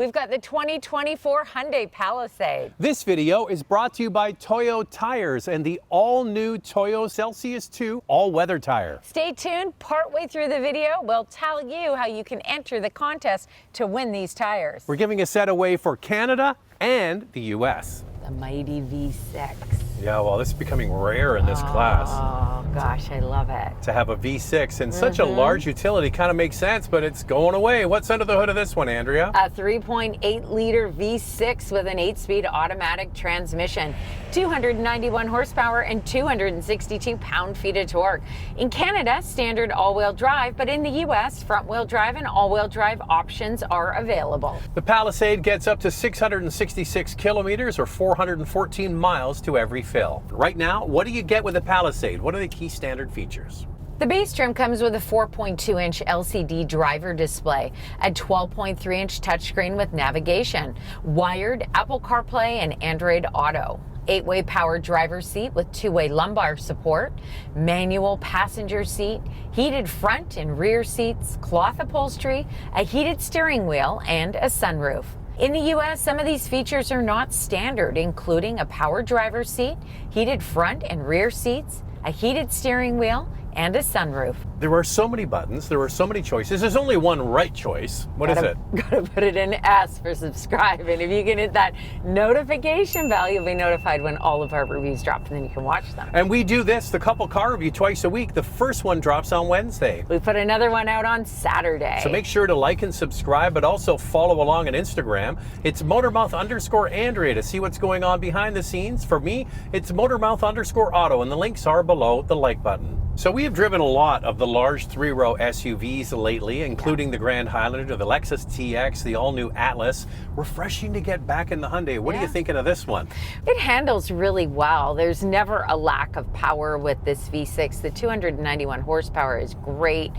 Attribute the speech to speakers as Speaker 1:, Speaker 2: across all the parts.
Speaker 1: We've got the 2024 Hyundai Palisade.
Speaker 2: This video is brought to you by Toyo Tires and the all-new Toyo Celsius 2 all-weather tire.
Speaker 1: Stay tuned. Partway through the video, we'll tell you how you can enter the contest to win these tires.
Speaker 2: We're giving a set away for Canada and the U.S.
Speaker 1: The mighty V6.
Speaker 2: Yeah, well, this is becoming rare in this class.
Speaker 1: Oh, gosh, I love it.
Speaker 2: To have a V6 in such a large utility kind of makes sense, but it's going away. What's under the hood of this one, Andrea?
Speaker 1: A 3.8-liter V6 with an 8-speed automatic transmission, 291 horsepower and 262 pound-feet of torque. In Canada, standard all-wheel drive, but in the U.S., front-wheel drive and all-wheel drive options are available.
Speaker 2: The Palisade gets up to 666 kilometers or 414 miles to every fill. Right now, what do you get with the Palisade? What are the key standard features?
Speaker 1: The base trim comes with a 4.2-inch LCD driver display, a 12.3-inch touchscreen with navigation, wired Apple Carplay and Android Auto, 8-way power driver's seat with 2-way lumbar support, manual passenger seat, heated front and rear seats, cloth upholstery, a heated steering wheel, and a sunroof. In the U.S., some of these features are not standard, including a power driver's seat, heated front and rear seats, a heated steering wheel, and a sunroof.
Speaker 2: There are so many buttons, there are so many choices. There's only one right choice. What is it?
Speaker 1: Gotta put it in S for subscribe. And if you can hit that notification bell, you'll be notified when all of our reviews drop, and then you can watch them.
Speaker 2: And we do this, the couple car review, twice a week. The first one drops on Wednesday.
Speaker 1: We put another one out on Saturday.
Speaker 2: So make sure to like and subscribe, but also follow along on Instagram. It's Motormouth_Andrea to see what's going on behind the scenes. For me, it's Motormouth_Auto, and the links are below the like button. So we have driven a lot of the large 3-row SUVs lately, including the Grand Highlander, the Lexus TX, the all-new Atlas. Refreshing to get back in the Hyundai. What are you thinking of this one?
Speaker 1: It handles really well. There's never a lack of power with this V6. The 291 horsepower is great.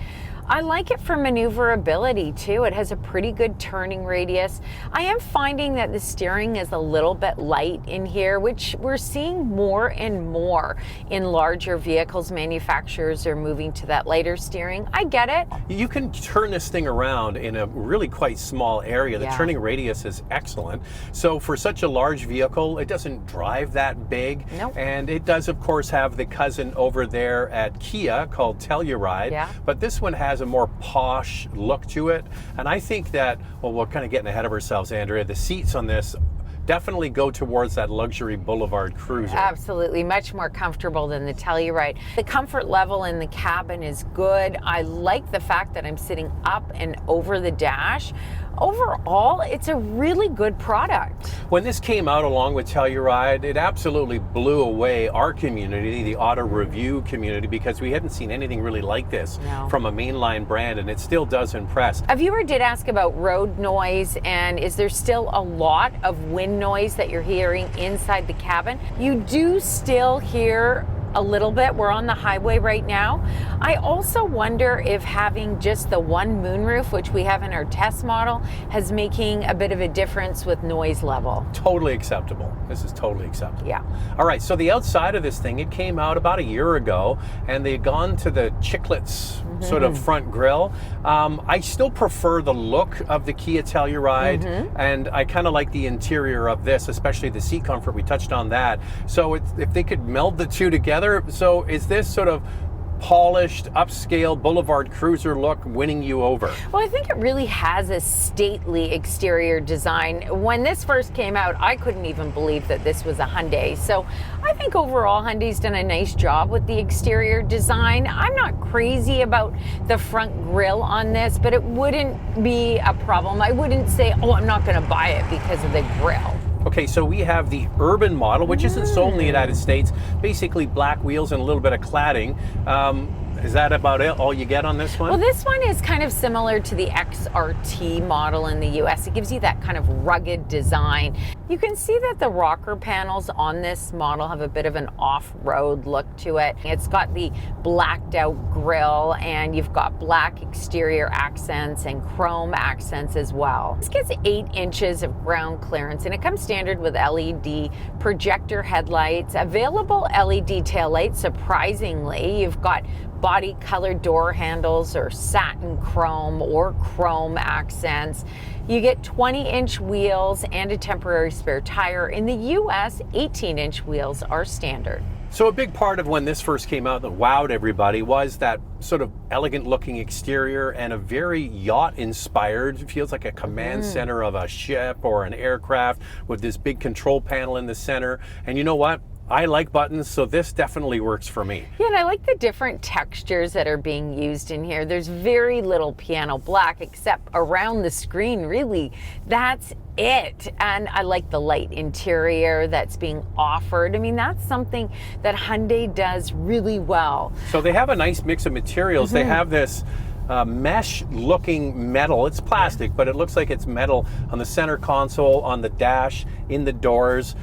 Speaker 1: I like it for maneuverability too. It has a pretty good turning radius. I am finding that the steering is a little bit light in here, which we're seeing more and more in larger vehicles. Manufacturers are moving to that lighter steering. I get it.
Speaker 2: You can turn this thing around in a really quite small area. The turning radius is excellent. So for such a large vehicle, it doesn't drive that big.
Speaker 1: Nope.
Speaker 2: And it does, of course, have the cousin over there at Kia called Telluride.
Speaker 1: Yeah.
Speaker 2: But this one has a more posh look to it. And I think that, well, we're kind of getting ahead of ourselves, Andrea. The seats on this definitely go towards that luxury boulevard cruiser.
Speaker 1: Absolutely, much more comfortable than the Telluride. The comfort level in the cabin is good. I like the fact that I'm sitting up and over the dash. Overall, it's a really good product.
Speaker 2: When this came out along with Telluride, it absolutely blew away our community, the auto review community, because we hadn't seen anything really like this from a mainline brand, and it still does impress.
Speaker 1: A viewer did ask about road noise, and is there still a lot of wind noise that you're hearing inside the cabin? You do still hear a little bit. We're on the highway right now. I also wonder if having just the one moonroof, which we have in our test model, has making a bit of a difference with noise level.
Speaker 2: Totally acceptable. This is totally acceptable.
Speaker 1: Yeah.
Speaker 2: All right, so the outside of this thing, it came out about a year ago, and they'd gone to the chiclets sort of front grille. I still prefer the look of the Kia Telluride, and I kind of like the interior of this, especially the seat comfort. We touched on that. So if they could meld the two together, so is this sort of polished, upscale boulevard cruiser look winning you over?
Speaker 1: Well, I think it really has a stately exterior design. When this first came out, I couldn't even believe that this was a Hyundai. So I think overall Hyundai's done a nice job with the exterior design. I'm not crazy about the front grille on this, but it wouldn't be a problem. I wouldn't say, oh, I'm not going to buy it because of the grille.
Speaker 2: Okay, so we have the urban model, which isn't sold in the United States. Basically black wheels and a little bit of cladding. Is that about it, all you get on this one?
Speaker 1: Well, this one is kind of similar to the XRT model in the US. It gives you that kind of rugged design. You can see that the rocker panels on this model have a bit of an off-road look to it. It's got the blacked out grille, and you've got black exterior accents and chrome accents as well. This gets 8 inches of ground clearance, and it comes standard with LED projector headlights, available LED taillights. Surprisingly, you've got body colored door handles or satin chrome or chrome accents. You get 20-inch wheels and a temporary spare tire. In the US, 18-inch wheels are standard.
Speaker 2: So a big part of when this first came out that wowed everybody was that sort of elegant looking exterior and a very yacht inspired, feels like a command center of a ship or an aircraft with this big control panel in the center. And you know what? I like buttons, so this definitely works for me.
Speaker 1: Yeah, and I like the different textures that are being used in here. There's very little piano black except around the screen, really. That's it. And I like the light interior that's being offered. I mean, that's something that Hyundai does really well.
Speaker 2: So they have a nice mix of materials. They have this mesh looking metal. It's plastic, but it looks like it's metal on the center console, on the dash, in the doors.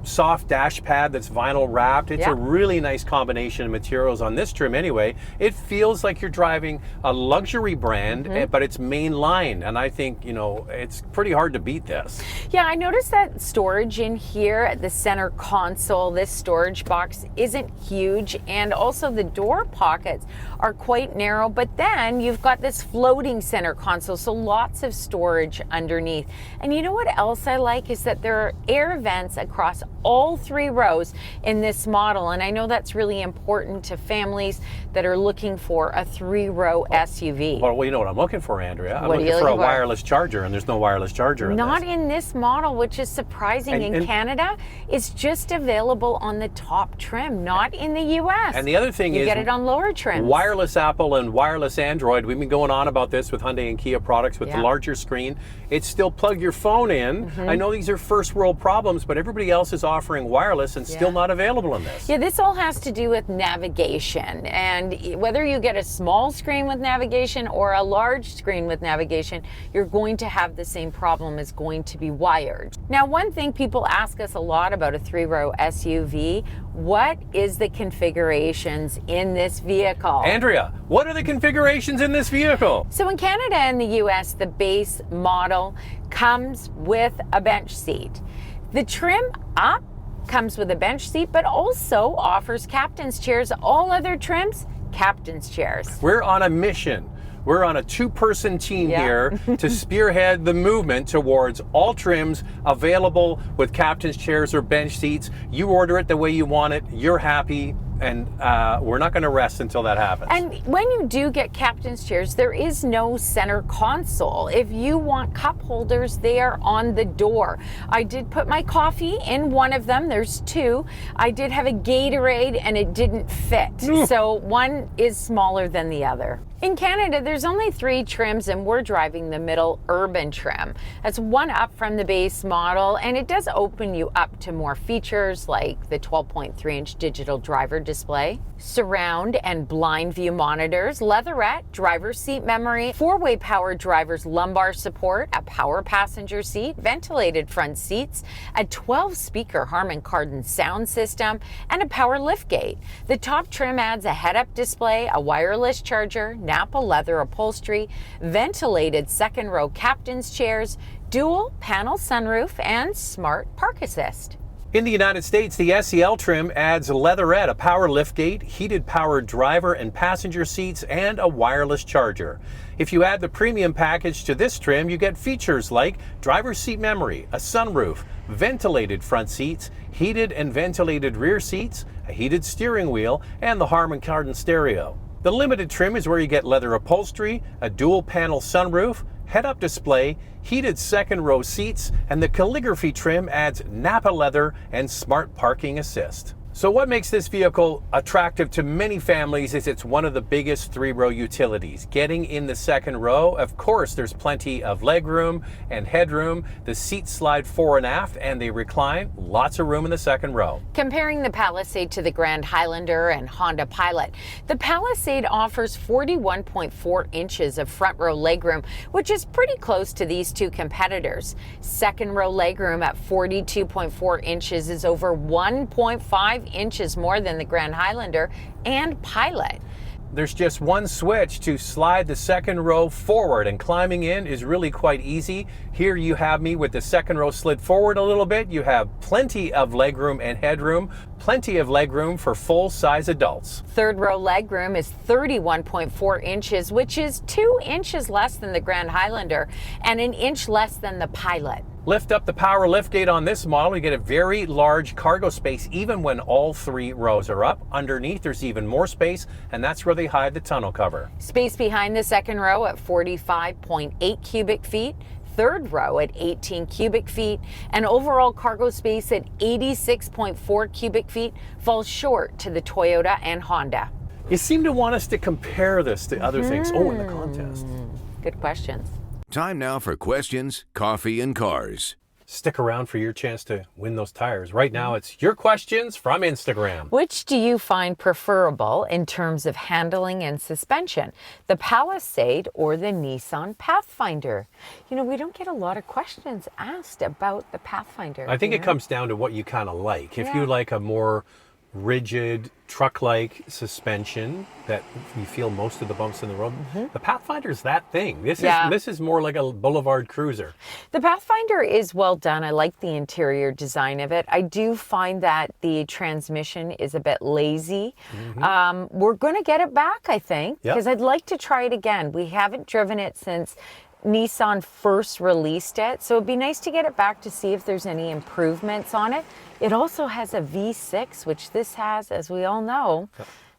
Speaker 2: Soft dash pad that's vinyl wrapped. It's a really nice combination of materials on this trim anyway. It feels like you're driving a luxury brand, but it's mainline. And I think, you know, it's pretty hard to beat this.
Speaker 1: Yeah, I noticed that storage in here at the center console, this storage box isn't huge. And also the door pockets are quite narrow, but then you've got this floating center console, so lots of storage underneath. And you know what else I like is that there are air vents across all 3 rows in this model, and I know that's really important to families that are looking for a 3-row SUV.
Speaker 2: Well, you know what I'm looking for, Andrea? I'm looking for a wireless charger, and there's no wireless charger in this.
Speaker 1: Not in this model, which is surprising. In Canada, it's just available on the top trim, not in the US.
Speaker 2: And the other thing
Speaker 1: you
Speaker 2: is,
Speaker 1: get it on lower trims.
Speaker 2: Wireless Apple and wireless Android. We've been going on about this with Hyundai and Kia products with the larger screen. It's still plug your phone in. I know these are first world problems, but everybody else is offering wireless and still not available in this.
Speaker 1: Yeah, this all has to do with navigation, and whether you get a small screen with navigation or a large screen with navigation, you're going to have the same problem. Is going to be wired. Now, one thing people ask us a lot about a 3-row SUV, what is the configurations in this vehicle?
Speaker 2: Andrea, what are the configurations in this vehicle?
Speaker 1: So in Canada and the US, the base model comes with a bench seat. The trim up comes with a bench seat, but also offers captain's chairs. All other trims, captain's chairs.
Speaker 2: We're on a mission. We're on a 2-person team here to spearhead the movement towards all trims available with captain's chairs or bench seats. You order it the way you want it, you're happy, and we're not going to rest until that happens.
Speaker 1: And when you do get captain's chairs, there is no center console. If you want cup holders, they are on the door. I did put my coffee in one of them. There's 2. I did have a Gatorade and it didn't fit. So one is smaller than the other. In Canada, there's only 3 trims, and we're driving the middle urban trim. That's one up from the base model, and it does open you up to more features like the 12.3-inch digital driver display, surround and blind view monitors, leatherette, driver's seat memory, 4-way power driver's lumbar support, a power passenger seat, ventilated front seats, a 12-speaker Harman Kardon sound system, and a power liftgate. The top trim adds a head-up display, a wireless charger, Napa leather upholstery, ventilated second-row captain's chairs, dual panel sunroof, and smart park assist.
Speaker 2: In the United States, the SEL trim adds a leatherette, a power liftgate, heated powered driver and passenger seats, and a wireless charger. If you add the premium package to this trim, you get features like driver's seat memory, a sunroof, ventilated front seats, heated and ventilated rear seats, a heated steering wheel, and the Harman Kardon stereo. The limited trim is where you get leather upholstery, a dual panel sunroof, head-up display, heated second-row seats, and the calligraphy trim adds Napa leather and smart parking assist. So what makes this vehicle attractive to many families is it's one of the biggest 3-row utilities. Getting in the second row, of course, there's plenty of legroom and headroom. The seats slide fore and aft and they recline. Lots of room in the second row.
Speaker 1: Comparing the Palisade to the Grand Highlander and Honda Pilot, the Palisade offers 41.4 inches of front row legroom, which is pretty close to these 2 competitors. Second row legroom at 42.4 inches is over 1.5 inches more than the Grand Highlander and Pilot.
Speaker 2: There's just one switch to slide the second row forward, and climbing in is really quite easy. Here you have me with the second row slid forward a little bit. You have plenty of legroom and headroom, plenty of legroom for full-size adults.
Speaker 1: Third row legroom is 31.4 inches, which is 2 inches less than the Grand Highlander and an inch less than the Pilot.
Speaker 2: Lift up the power liftgate on this model, you get a very large cargo space even when all 3 rows are up. Underneath there's even more space, and that's where they hide the tonneau cover.
Speaker 1: Space behind the second row at 45.8 cubic feet, third row at 18 cubic feet, and overall cargo space at 86.4 cubic feet falls short to the Toyota and Honda.
Speaker 2: You seem to want us to compare this to other things. Oh, in the contest.
Speaker 1: Good questions.
Speaker 3: Time now for questions, coffee, and cars.
Speaker 2: Stick around for your chance to win those tires. Right now, it's your questions from Instagram.
Speaker 1: Which do you find preferable in terms of handling and suspension, the Palisade or the Nissan Pathfinder? You know, we don't get a lot of questions asked about the Pathfinder.
Speaker 2: I think it comes down to what you kind of like. If you like a more rigid truck-like suspension that you feel most of the bumps in the road, the Pathfinder's that thing. This is more like a boulevard cruiser.
Speaker 1: The Pathfinder is well done. I like the interior design of it. I do find that the transmission is a bit lazy. We're going to get it back, I think, because I'd like to try it again. We haven't driven it since Nissan first released it, so it'd be nice to get it back to see if there's any improvements on it. It also has a V6, which this has, as we all know.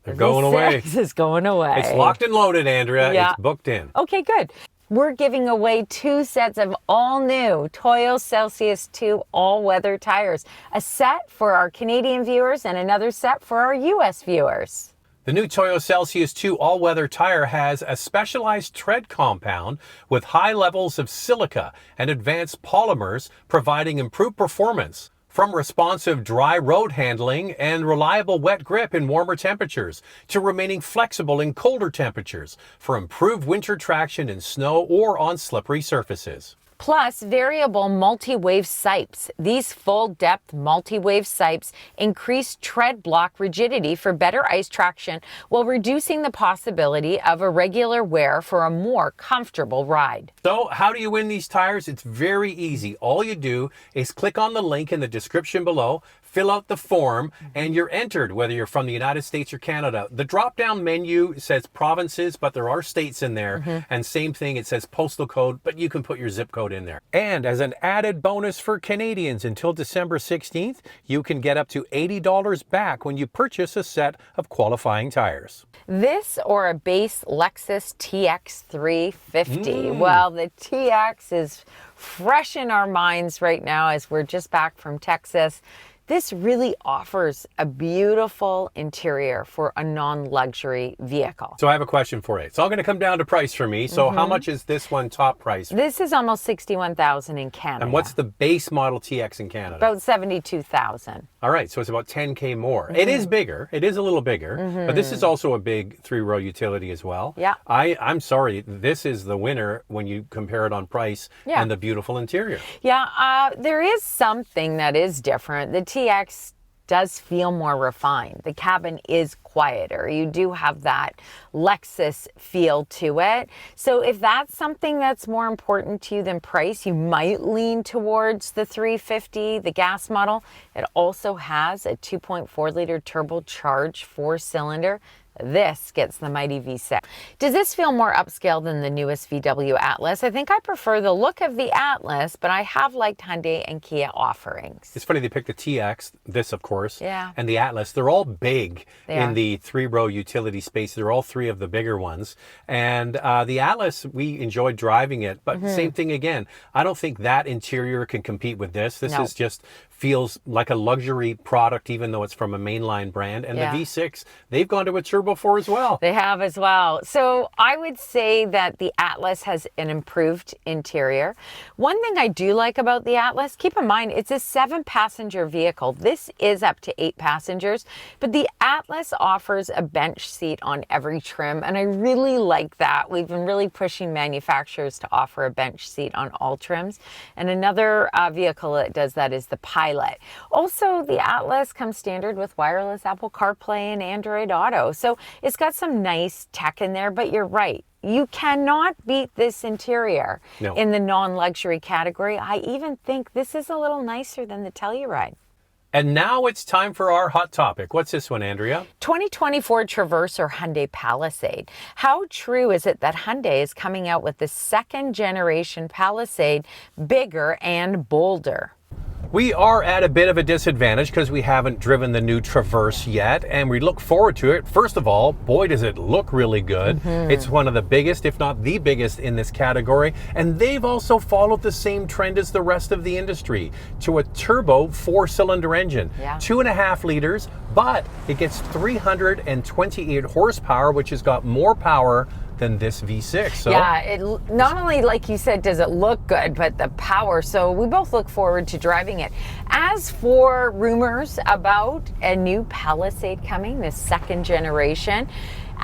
Speaker 2: They're going away.
Speaker 1: V6 is going away.
Speaker 2: It's locked and loaded, Andrea.
Speaker 1: Yeah.
Speaker 2: It's booked in.
Speaker 1: Okay, good. We're giving away 2 sets of all-new Toyo Celsius 2 all-weather tires. A set for our Canadian viewers and another set for our U.S. viewers.
Speaker 2: The new Toyo Celsius 2 all-weather tire has a specialized tread compound with high levels of silica and advanced polymers, providing improved performance. From responsive dry road handling and reliable wet grip in warmer temperatures to remaining flexible in colder temperatures for improved winter traction in snow or on slippery surfaces.
Speaker 1: Plus, variable multi-wave sipes. These full-depth multi-wave sipes increase tread block rigidity for better ice traction while reducing the possibility of irregular wear for a more comfortable ride.
Speaker 2: So, how do you win these tires? It's very easy. All you do is click on the link in the description below, fill out the form, and you're entered, whether you're from the United States or Canada. The drop-down menu says provinces, but there are states in there. And same thing, it says postal code, but you can put your zip code in there. And as an added bonus for Canadians, until December 16th, you can get up to $80 back when you purchase a set of qualifying tires.
Speaker 1: This or a base Lexus TX 350. Well, the TX is fresh in our minds right now as we're just back from Texas. This really offers a beautiful interior for a non-luxury vehicle.
Speaker 2: So I have a question for you. It's all going to come down to price for me. So how much is this one top price?
Speaker 1: This is almost $61,000 in Canada.
Speaker 2: And what's the base model TX in Canada?
Speaker 1: About $72,000.
Speaker 2: All right, so it's about 10K more. It is bigger. It is a little bigger, but this is also a big 3-row utility as well.
Speaker 1: Yeah.
Speaker 2: I'm sorry, this is the winner when you compare it on price and the beautiful interior.
Speaker 1: Yeah, there is something that is different. The TX does feel more refined. The cabin is quieter. You do have that Lexus feel to it. So if that's something that's more important to you than price, you might lean towards the 350, the gas model. It also has a 2.4 liter turbocharged 4-cylinder. This gets the mighty V6. Does this feel more upscale than the newest VW Atlas? I think I prefer the look of the Atlas, but I have liked Hyundai and Kia offerings.
Speaker 2: It's funny they picked the TX, this of course, and the Atlas. They're all big in the 3-row utility space. They're all 3 of the bigger ones. And the Atlas, we enjoyed driving it, but same thing again. I don't think that interior can compete with this. This is just feels like a luxury product, even though it's from a mainline brand. And the V6, they've gone to a Turbo 4 as well.
Speaker 1: They have as well. So I would say that the Atlas has an improved interior. One thing I do like about the Atlas, keep in mind, it's a 7-passenger vehicle. This is up to 8 passengers, but the Atlas offers a bench seat on every trim, and I really like that. We've been really pushing manufacturers to offer a bench seat on all trims. And another vehicle that does that is the Pilot. Also, the Atlas comes standard with wireless Apple Carplay and Android Auto. So So it's got some nice tech in there, but you're right. You cannot beat this interior in the non-luxury category. I even think this is a little nicer than the Telluride.
Speaker 2: And now it's time for our hot topic. What's this one, Andrea?
Speaker 1: 2024 Traverse or Hyundai Palisade. How true is it that Hyundai is coming out with the second generation Palisade, bigger and bolder?
Speaker 2: We are at a bit of a disadvantage because we haven't driven the new Traverse yet, and we look forward to it. First of all, boy, does it look really good. It's one of the biggest, if not the biggest, in this category, and they've also followed the same trend as the rest of the industry to a turbo 4-cylinder engine, 2.5 liters, but it gets 328 horsepower, which has got more power than this V6. So
Speaker 1: yeah, it not only, like you said, does it look good, but the power. So we both look forward to driving it. As for rumors about a new Palisade coming, this second generation,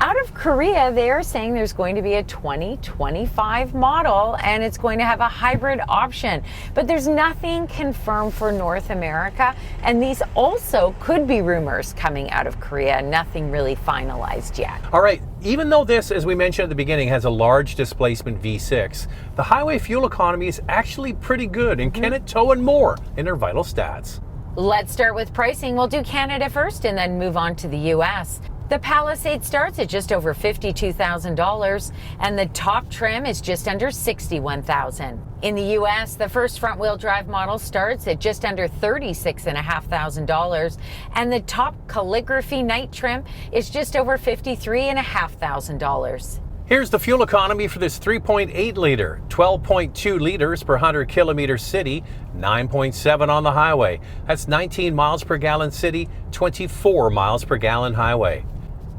Speaker 1: out of Korea, they are saying there's going to be a 2025 model and it's going to have a hybrid option. But there's nothing confirmed for North America. And these also could be rumors coming out of Korea. Nothing really finalized yet.
Speaker 2: All right, even though this, as we mentioned at the beginning, has a large displacement V6, the highway fuel economy is actually pretty good and can it tow and more in their vital stats.
Speaker 1: Let's start with pricing. We'll do Canada first and then move on to the US. The Palisade starts at just over $52,000 and the top trim is just under $61,000. In the US, the first front-wheel drive model starts at just under $36,500 and the top calligraphy night trim is just over $53,500.
Speaker 2: Here's the fuel economy for this 3.8 liter, 12.2 liters per 100 kilometer city, 9.7 on the highway. That's 19 miles per gallon city, 24 miles per gallon highway.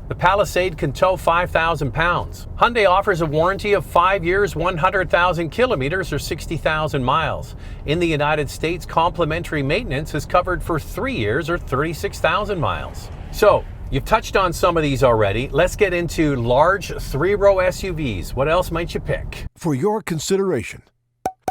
Speaker 2: The Palisade can tow 5,000 pounds. Hyundai offers a warranty of 5 years, 100,000 kilometers or 60,000 miles. In the United States, complimentary maintenance is covered for 3 years or 36,000 miles. So, you've touched on some of these already. Let's get into large 3-row SUVs. What else might you pick?
Speaker 3: For your consideration,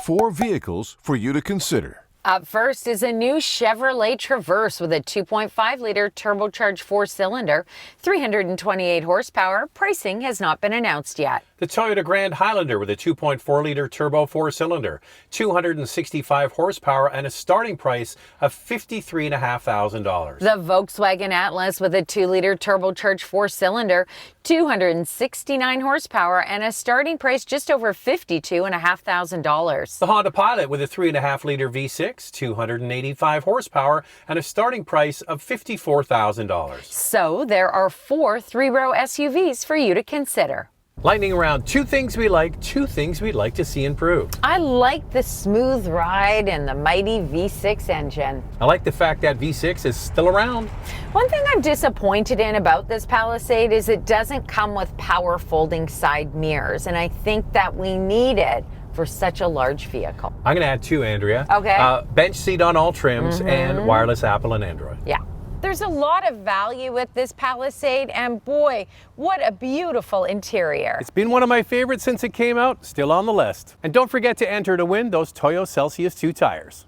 Speaker 3: 4 vehicles for you to consider.
Speaker 1: Up first is a new Chevrolet Traverse with a 2.5-liter turbocharged 4-cylinder, 328 horsepower. Pricing has not been announced yet.
Speaker 2: The Toyota Grand Highlander with a 2.4-liter turbo 4-cylinder, 265 horsepower, and a starting price of $53,500.
Speaker 1: The Volkswagen Atlas with a 2-liter turbocharged 4-cylinder, 269 horsepower, and a starting price just over $52,500.
Speaker 2: The Honda Pilot with a 3.5-liter V6, 285 horsepower, and a starting price of $54,000.
Speaker 1: So there are 4 3-row SUVs for you to consider.
Speaker 2: Lightning round, 2 things we like, 2 things we'd like to see improved.
Speaker 1: I like the smooth ride and the mighty V6 engine.
Speaker 2: I like the fact that V6 is still around.
Speaker 1: One thing I'm disappointed in about this Palisade is it doesn't come with power folding side mirrors, and I think that we need it for such a large vehicle.
Speaker 2: I'm going to add 2, Andrea.
Speaker 1: Okay.
Speaker 2: Bench seat on all trims and wireless Apple and Android.
Speaker 1: Yeah. There's a lot of value with this Palisade, and boy, what a beautiful interior.
Speaker 2: It's been one of my favorites since it came out, still on the list. And don't forget to enter to win those Toyo Celsius 2 tires.